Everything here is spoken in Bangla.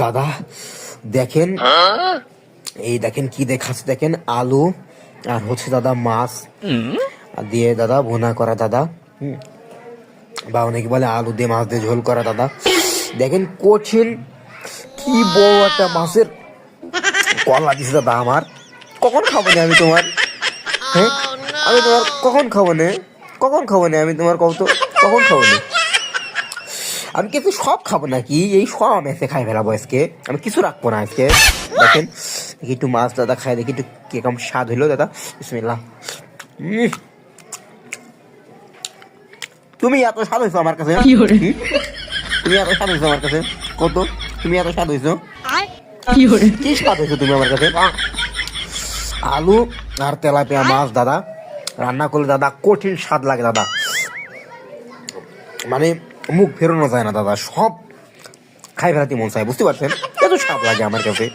দাদা দেখেন, এই দেখেন কি দেখাচ্ছে, দেখেন আলু আর হচ্ছে দাদা মাছ দিয়ে দাদা ভুনা করা দাদা, বা অনেকে বলে আলু দিয়ে মাছ দিয়ে ঝোল করা দাদা। দেখেন কঠিন কি বড় একটা মাছের কলা দিছে দাদা আমার। কখন খাবো না আমি তোমার, হ্যাঁ আমি তোমার কখন খাবো না, কখন খাবো না আমি তোমার, কত কখন খাবো না আমি? কিন্তু সব খাবো নাকি? এই সব আমি আজকে খাই ফেলাবো আজকে, আমি কিছু রাখবো না আজকে। দেখেন দেখি একটু মাছ দাদা খাই, দেখি একটু কিরকম স্বাদ হইলো দাদা। বিসমিল্লাহ। তুমি এত স্বাদ হয়েছো আমার কাছে, তুমি এত স্বাদ হয়েছো আমার কাছে, কত তুমি এত স্বাদ হয়েছো, কি স্বাদ হয়েছো তুমি আমার কাছে? আলু আর তেলাপিয়া মাছ দাদা রান্না করলে দাদা কঠিন স্বাদ লাগে দাদা, মানে মুখ ফেরানো যায় না দাদা, সব খাই ফেলাতে মন চায়, বুঝতে পারছেন? এত স্বাদ লাগে আমার কাছে।